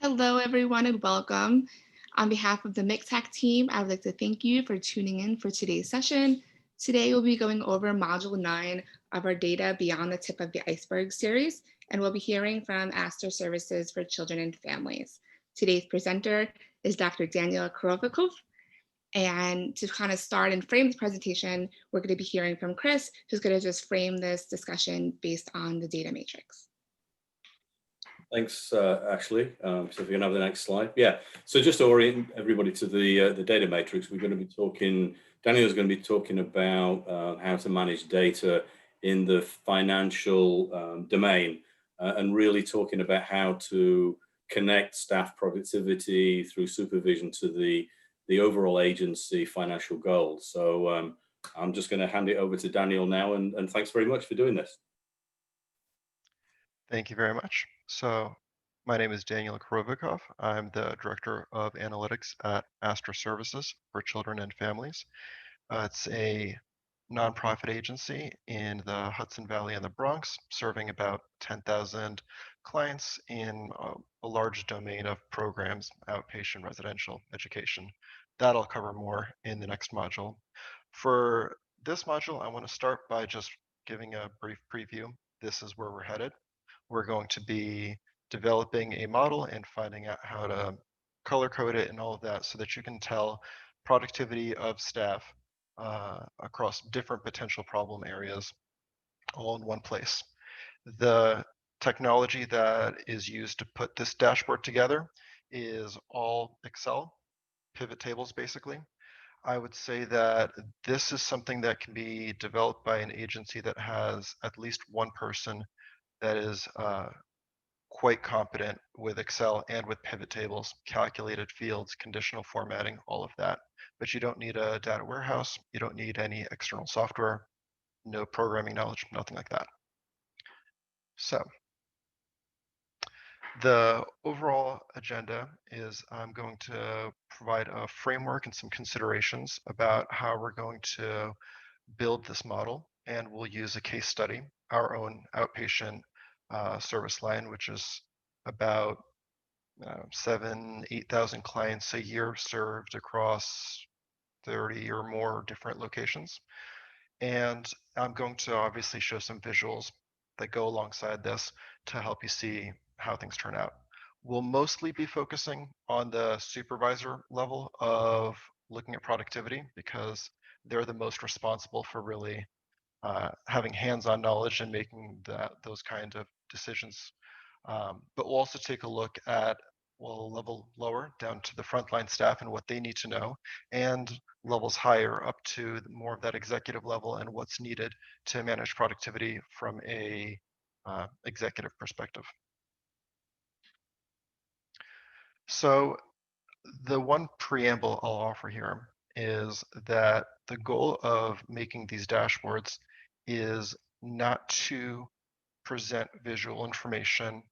Hello, everyone, and welcome. On behalf of the MixHack team, I would like to thank you for tuning in for today's session. Today, we'll be going over Module 9 of our Data Beyond the Tip of the Iceberg series, and we'll be hearing from Astor Services for Children and Families. Today's presenter is Dr. Daniel Korovikov. And to kind of start and frame the presentation, we're going to be hearing from Chris, who's going to just frame this discussion based on the data matrix. Thanks, Ashley. So if you can have the next slide. Yeah, so just to orient everybody to the data matrix, we're going to be talking, Daniel's going to be talking about how to manage data in the financial domain and really talking about how to connect staff productivity through supervision to the overall agency financial goals. So I'm just going to hand it over to Daniel now, and thanks very much for doing this. Thank you very much. So my name is Daniel Korovikov. I'm the Director of Analytics at Astor Services for Children and Families. It's a nonprofit agency in the Hudson Valley and the Bronx, serving about 10,000 clients in a large domain of programs, outpatient, residential, education. That I'll cover more in the next module. For this module, I want to start by just giving a brief preview. This is where we're headed. We're going to be developing a model and finding out how to color code it and all of that so that you can tell productivity of staff across different potential problem areas all in one place. The technology that is used to put this dashboard together is all Excel, pivot tables basically. I would say that this is something that can be developed by an agency that has at least one person that is quite competent with Excel and with pivot tables, calculated fields, conditional formatting, all of that. But you don't need a data warehouse. You don't need any external software, no programming knowledge, nothing like that. So the overall agenda is I'm going to provide a framework and some considerations about how we're going to build this model, and we'll use a case study, our own outpatient service line, which is about 8,000 clients a year served across 30 or more different locations. And I'm going to obviously show some visuals that go alongside this to help you see how things turn out. We'll mostly be focusing on the supervisor level of looking at productivity because they're the most responsible for really having hands-on knowledge and making those kind of decisions. But we'll also take a look at a level lower down to the frontline staff and what they need to know, and levels higher up to more of that executive level and what's needed to manage productivity from a executive perspective. So the one preamble I'll offer here is that the goal of making these dashboards is not to present visual information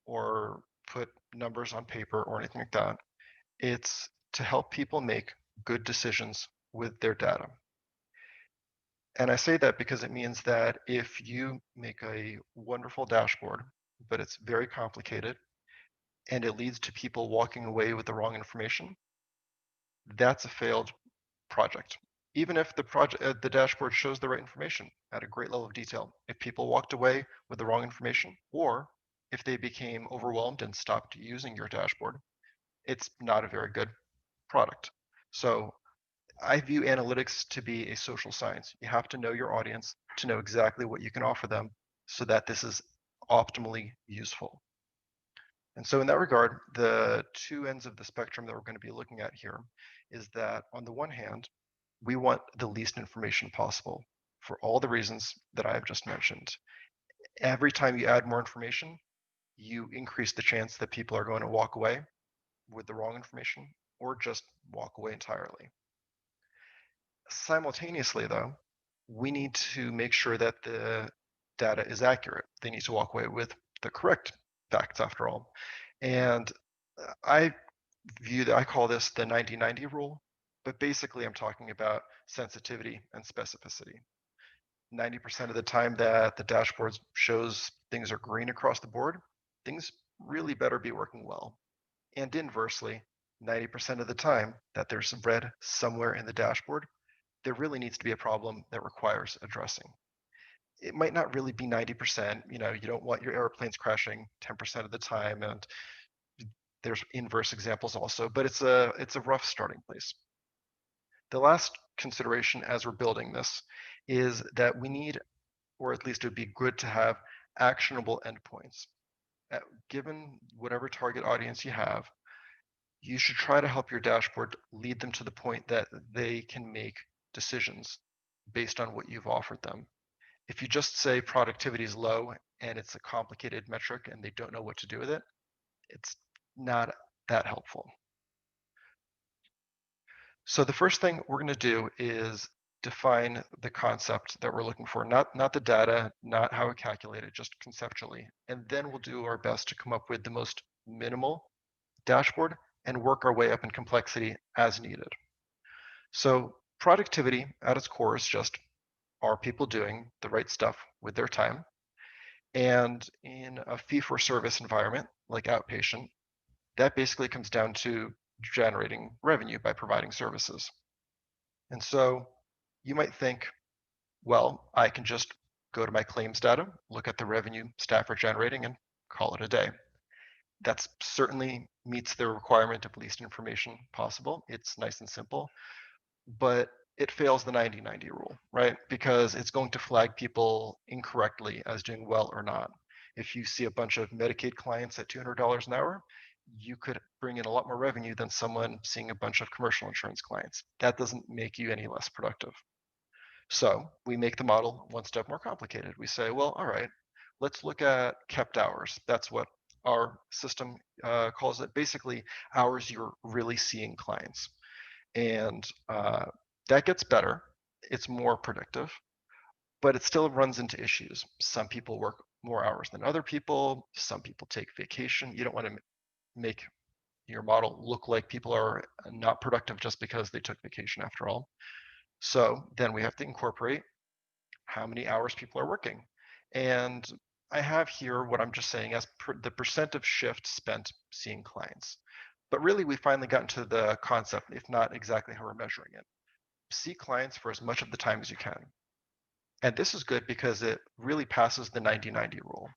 or put numbers on paper or anything like that. It's to help people make good decisions with their data. And I say that because it means that if you make a wonderful dashboard, but it's very complicated, and it leads to people walking away with the wrong information, that's a failed project. Even if the dashboard shows the right information at a great level of detail, if people walked away with the wrong information, or if they became overwhelmed and stopped using your dashboard, it's not a very good product. So I view analytics to be a social science. You have to know your audience to know exactly what you can offer them so that this is optimally useful. And so in that regard, the two ends of the spectrum that we're going to be looking at here is that on the one hand, we want the least information possible for all the reasons that I have just mentioned. Every time you add more information, you increase the chance that people are going to walk away with the wrong information or just walk away entirely. Simultaneously, though, we need to make sure that the data is accurate. They need to walk away with the correct facts after all. And I call this the 90-90 rule, but basically I'm talking about sensitivity and specificity. 90% of the time that the dashboard shows things are green across the board, things really better be working well. And inversely, 90% of the time that there's some red somewhere in the dashboard, there really needs to be a problem that requires addressing. It might not really be 90%, you don't want your airplanes crashing 10% of the time, and there's inverse examples also, but it's a rough starting place. The last consideration as we're building this is that we need, or at least it would be good to have, actionable endpoints. Given whatever target audience you have, you should try to help your dashboard lead them to the point that they can make decisions based on what you've offered them. If you just say productivity is low and it's a complicated metric and they don't know what to do with it, it's not that helpful. So the first thing we're going to do is define the concept that we're looking for, not the data, not how we calculate it, just conceptually. And then we'll do our best to come up with the most minimal dashboard and work our way up in complexity as needed. So productivity at its core is just, are people doing the right stuff with their time? And in a fee-for-service environment like outpatient, that basically comes down to generating revenue by providing services. And so you might think, well, I can just go to my claims data, look at the revenue staff are generating, and call it a day. That certainly meets the requirement of least information possible. It's nice and simple, but it fails the 90-90 rule, right? Because it's going to flag people incorrectly as doing well or not. If you see a bunch of Medicaid clients at $200 an hour, you could bring in a lot more revenue than someone seeing a bunch of commercial insurance clients. That doesn't make you any less productive. So we make the model one step more complicated. We say, well, all right, let's look at kept hours. That's what our system calls it. Basically, hours you're really seeing clients. And that gets better. It's more predictive, but it still runs into issues. Some people work more hours than other people. Some people take vacation. You don't want to make your model look like people are not productive just because they took vacation after all. So then we have to incorporate how many hours people are working. And I have here what I'm just saying as the percent of shift spent seeing clients. But really, we finally gotten to the concept, if not exactly how we're measuring it. See clients for as much of the time as you can. And this is good because it really passes the 90-90 rule.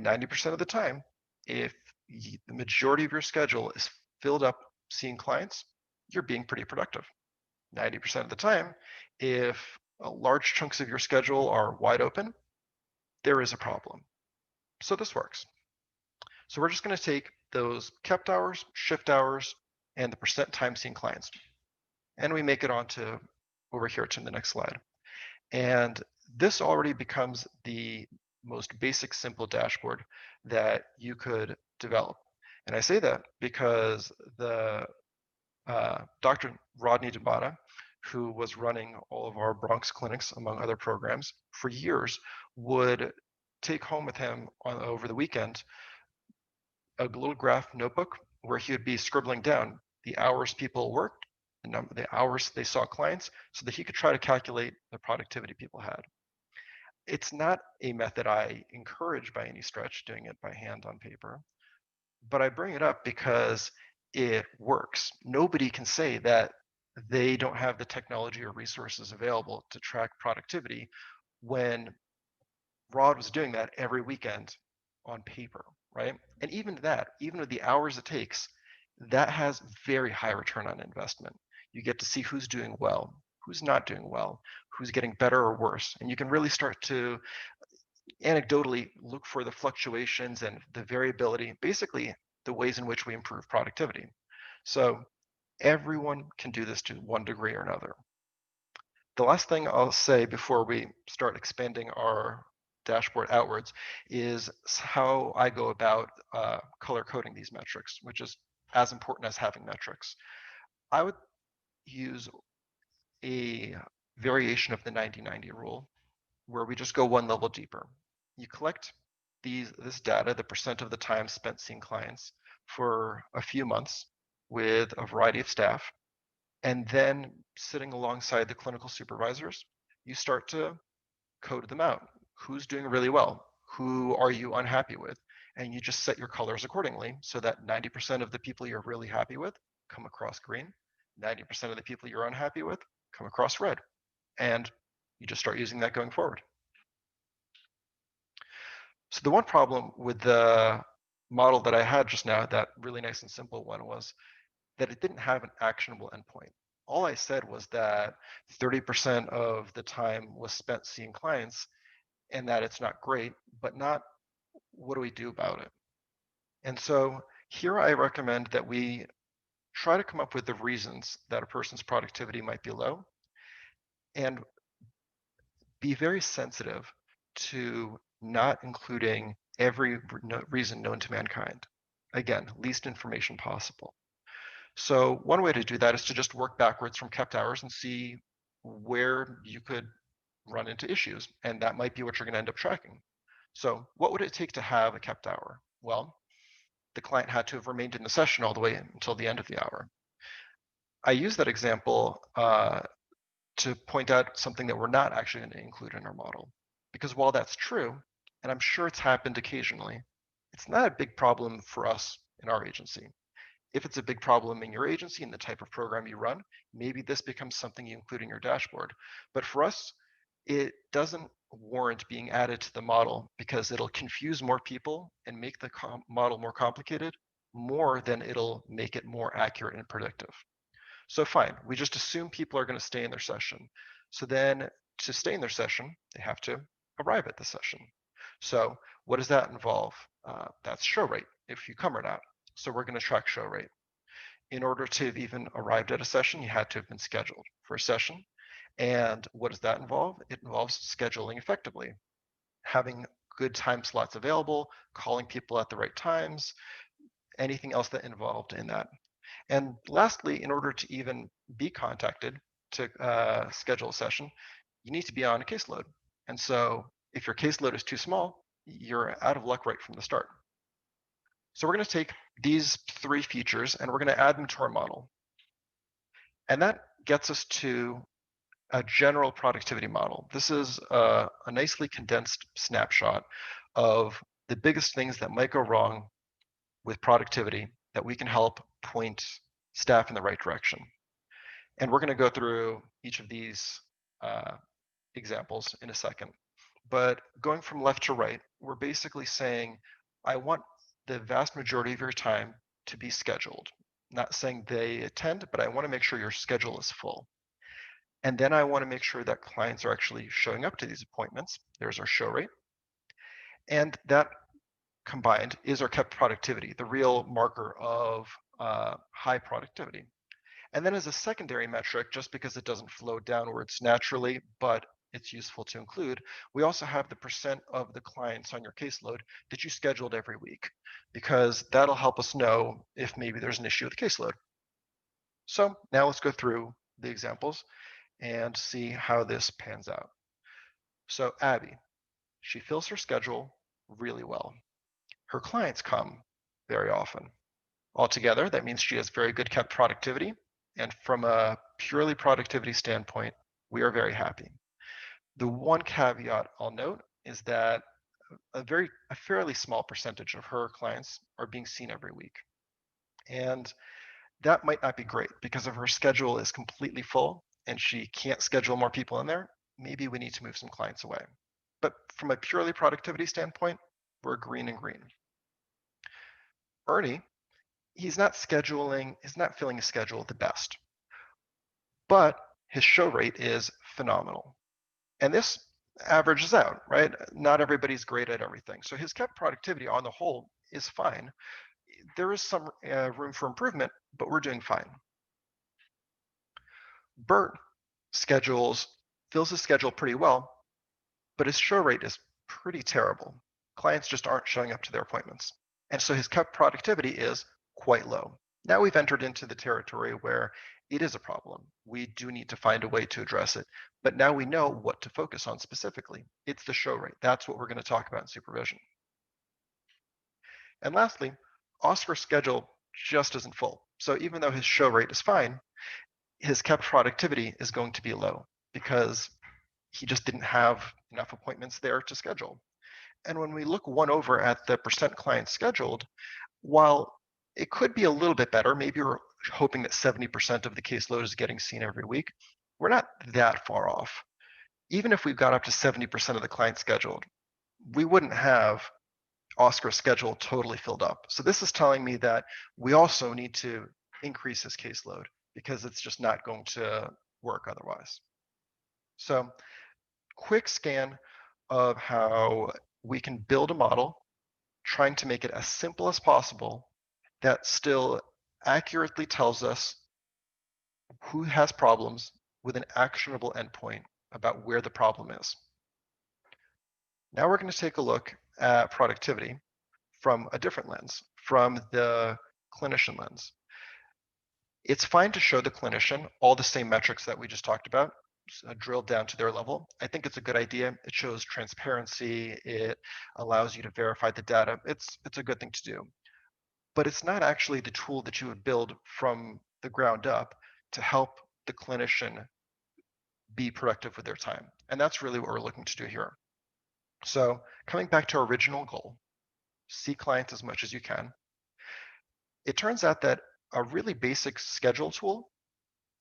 90% of the time, if the majority of your schedule is filled up seeing clients, you're being pretty productive. 90% of the time, if large chunks of your schedule are wide open, there is a problem. So this works. So we're just going to take those kept hours, shift hours, and the percent time seeing clients, and we make it onto over here to the next slide. And this already becomes the most basic, simple dashboard that you could develop. And I say that because the Dr. Rodney Debata, who was running all of our Bronx clinics, among other programs, for years, would take home with him over the weekend a little graph notebook where he would be scribbling down the hours people worked, the hours they saw clients, so that he could try to calculate the productivity people had. It's not a method I encourage by any stretch, doing it by hand on paper, but I bring it up because it works. Nobody can say that they don't have the technology or resources available to track productivity when Rod was doing that every weekend on paper, right? And even that, even with the hours it takes, that has very high return on investment. You get to see who's doing well, who's not doing well, who's getting better or worse. And you can really start to anecdotally look for the fluctuations and the variability, basically the ways in which we improve productivity. So everyone can do this to one degree or another. The last thing I'll say before we start expanding our dashboard outwards is how I go about color coding these metrics, which is as important as having metrics. I would use a variation of the 90-90 rule where we just go one level deeper. You collect this data, the percent of the time spent seeing clients, for a few months with a variety of staff, and then sitting alongside the clinical supervisors, you start to code them out. Who's doing really well? Who are you unhappy with? And you just set your colors accordingly so that 90% of the people you're really happy with come across green, 90% of the people you're unhappy with come across red. And you just start using that going forward. So the one problem with the model that I had just now, that really nice and simple one, was that it didn't have an actionable endpoint. All I said was that 30% of the time was spent seeing clients and that it's not great, but not what do we do about it? And so here I recommend that we try to come up with the reasons that a person's productivity might be low and be very sensitive to not including every reason known to mankind. Again, least information possible. So one way to do that is to just work backwards from kept hours and see where you could run into issues. And that might be what you're going to end up tracking. So what would it take to have a kept hour? Well, the client had to have remained in the session all the way until the end of the hour. I use that example to point out something that we're not actually going to include in our model. Because while that's true, and I'm sure it's happened occasionally, it's not a big problem for us in our agency. If it's a big problem in your agency and the type of program you run, maybe this becomes something you include in your dashboard. But for us, it doesn't warrant being added to the model because it'll confuse more people and make the model more complicated more than it'll make it more accurate and predictive. So fine, we just assume people are going to stay in their session. So then to stay in their session, they have to arrive at the session. So what does that involve? That's show rate, if you come or not. So we're going to track show rate. In order to have even arrived at a session, you had to have been scheduled for a session. And what does that involve? It involves scheduling effectively, having good time slots available, calling people at the right times, anything else that involved in that. And lastly, in order to even be contacted to schedule a session, you need to be on a caseload. And so if your caseload is too small, you're out of luck right from the start. So we're going to take these three features and we're going to add them to our model. And that gets us to a general productivity model. This is a nicely condensed snapshot of the biggest things that might go wrong with productivity that we can help point staff in the right direction. And we're going to go through each of these examples in a second. But going from left to right, we're basically saying, I want the vast majority of your time to be scheduled. Not saying they attend, but I want to make sure your schedule is full. And then I want to make sure that clients are actually showing up to these appointments. There's our show rate. And that combined is our kept productivity, the real marker of high productivity. And then as a secondary metric, just because it doesn't flow downwards naturally, but it's useful to include, we also have the percent of the clients on your caseload that you scheduled every week, because that'll help us know if maybe there's an issue with the caseload. So now let's go through the examples and see how this pans out. So Abby, she fills her schedule really well. Her clients come very often. Altogether, that means she has very good kept productivity. And from a purely productivity standpoint, we are very happy. The one caveat I'll note is that a fairly small percentage of her clients are being seen every week. And that might not be great because if her schedule is completely full and she can't schedule more people in there, maybe we need to move some clients away. But from a purely productivity standpoint, we're green and green. Ernie, he's not filling his schedule the best, but his show rate is phenomenal. And this averages out, right? Not everybody's great at everything. So his kept productivity on the whole is fine. There is some room for improvement, but we're doing fine. Bert fills his schedule pretty well, but his show rate is pretty terrible. Clients just aren't showing up to their appointments. And so his kept productivity is quite low. Now we've entered into the territory where it is a problem. We do need to find a way to address it, but now we know what to focus on specifically. It's the show rate. That's what we're going to talk about in supervision. And lastly, Oscar's schedule just isn't full. So even though his show rate is fine, his kept productivity is going to be low because he just didn't have enough appointments there to schedule. And when we look one over at the percent clients scheduled, while it could be a little bit better, maybe we're hoping that 70% of the caseload is getting seen every week, we're not that far off. Even if we've got up to 70% of the clients scheduled, we wouldn't have Oscar's schedule totally filled up. So this is telling me that we also need to increase his caseload because it's just not going to work otherwise. So quick scan of how we can build a model, trying to make it as simple as possible that still accurately tells us who has problems with an actionable endpoint about where the problem is. Now we're going to take a look at productivity from a different lens, from the clinician lens. It's fine to show the clinician all the same metrics that we just talked about, drilled down to their level. I think it's a good idea. It shows transparency. It allows you to verify the data. It's a good thing to do. But it's not actually the tool that you would build from the ground up to help the clinician be productive with their time. And that's really what we're looking to do here. So coming back to our original goal, see clients as much as you can. It turns out that a really basic schedule tool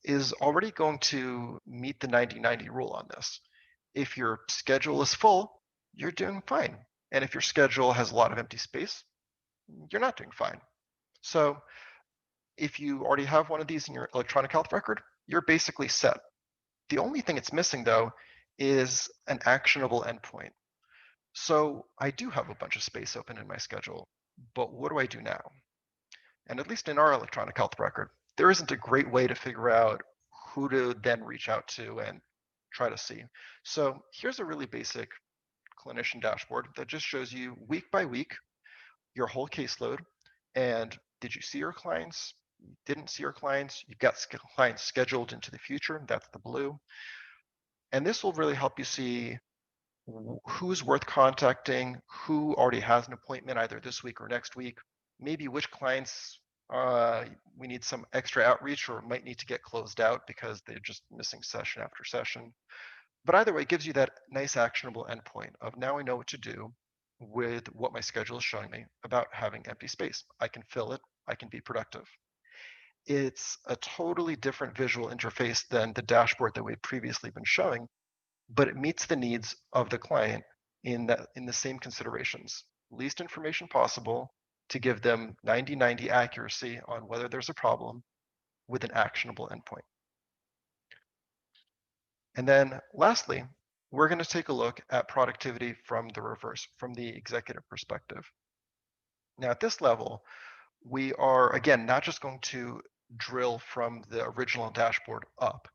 is already going to meet the 90-90 rule on this. If your schedule is full, you're doing fine. And if your schedule has a lot of empty space, you're not doing fine. So if you already have one of these in your electronic health record, you're basically set. The only thing it's missing, though, is an actionable endpoint. So I do have a bunch of space open in my schedule, but what do I do now? And at least in our electronic health record, there isn't a great way to figure out who to then reach out to and try to see. So here's a really basic clinician dashboard that just shows you week by week your whole caseload. And did you see your clients? You didn't see your clients? You've got clients scheduled into the future. That's the blue. And this will really help you see who's worth contacting, who already has an appointment either this week or next week, maybe which clients we need some extra outreach or might need to get closed out because they're just missing session after session. But either way, it gives you that nice actionable endpoint of now I know what to do with what my schedule is showing me about having empty space. I can fill it, I can be productive. It's a totally different visual interface than the dashboard that we've previously been showing, but it meets the needs of the client in the same considerations. Least information possible to give them 90-90 accuracy on whether there's a problem with an actionable endpoint. And then lastly, we're going to take a look at productivity from the reverse, from the executive perspective. Now at this level, we are, again, not just going to drill from the original dashboard up.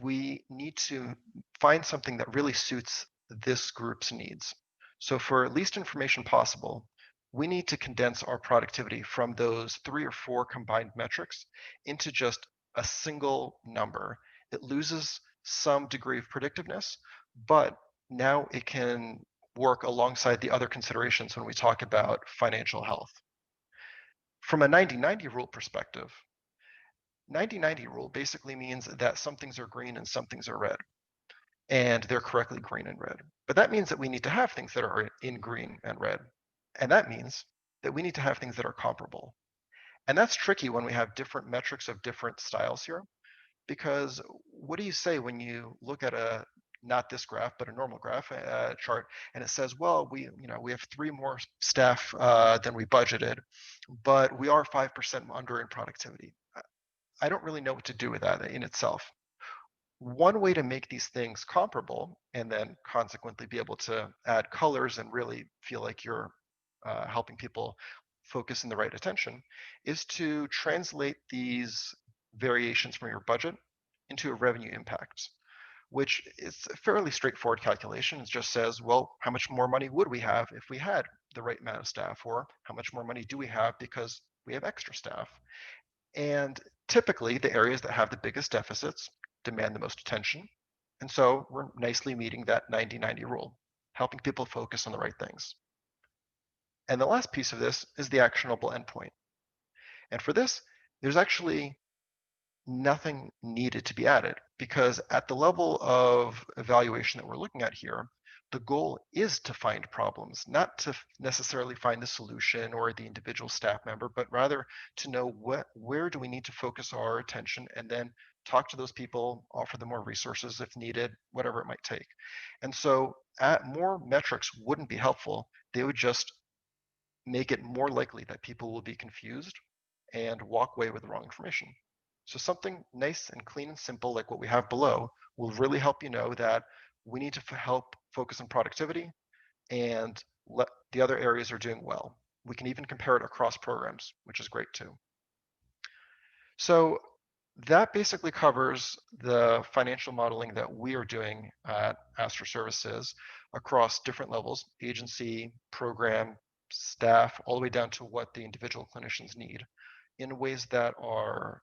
We need to find something that really suits this group's needs. So for least information possible, we need to condense our productivity from those 3 or 4 combined metrics into just a single number. It loses some degree of predictiveness, but now it can work alongside the other considerations when we talk about financial health. From a 90-90 rule perspective, 90-90 rule basically means that some things are green and some things are red, and they're correctly green and red. But that means that we need to have things that are in green and red. And that means that we need to have things that are comparable. And that's tricky when we have different metrics of different styles here, because what do you say when you look at a, not this graph, but a normal graph chart, and it says, well, we have 3 more staff than we budgeted, but we are 5% under in productivity. I don't really know what to do with that in itself. One way to make these things comparable and then consequently be able to add colors and really feel like you're helping people focus in the right attention is to translate these variations from your budget into a revenue impact, which is a fairly straightforward calculation. It just says, well, how much more money would we have if we had the right amount of staff, or how much more money do we have because we have extra staff? And typically the areas that have the biggest deficits demand the most attention. And so we're nicely meeting that 90-90 rule, helping people focus on the right things. And the last piece of this is the actionable endpoint. And for this, there's actually nothing needed to be added, because at the level of evaluation that we're looking at here, the goal is to find problems, not to necessarily find the solution or the individual staff member, but rather to know where do we need to focus our attention, and then talk to those people, offer them more resources if needed, whatever it might take. And so more metrics wouldn't be helpful. They would just make it more likely that people will be confused and walk away with the wrong information. So something nice and clean and simple like what we have below will really help you know that we need to help focus on productivity, and the other areas are doing well. We can even compare it across programs, which is great too. So that basically covers the financial modeling that we are doing at Astor Services across different levels: agency, program, staff, all the way down to what the individual clinicians need, in ways that are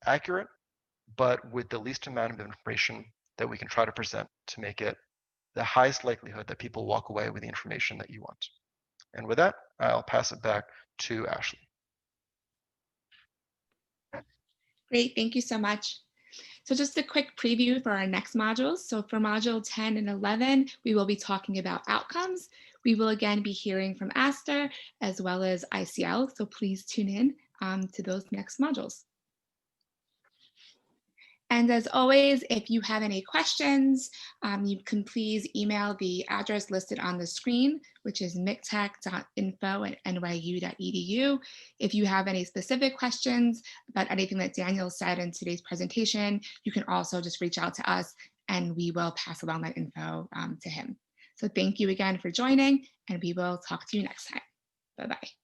accurate, but with the least amount of information that we can try to present to make it the highest likelihood that people walk away with the information that you want. And with that, I'll pass it back to Ashley. Great, thank you so much. So just a quick preview for our next modules. So for module 10 and 11, we will be talking about outcomes. We will again be hearing from Astor as well as ICL. So please tune in to those next modules. And as always, if you have any questions, you can please email the address listed on the screen, which is mictech.info@nyu.edu. If you have any specific questions about anything that Daniel said in today's presentation, you can also just reach out to us and we will pass along that info to him. So thank you again for joining, and we will talk to you next time. Bye-bye.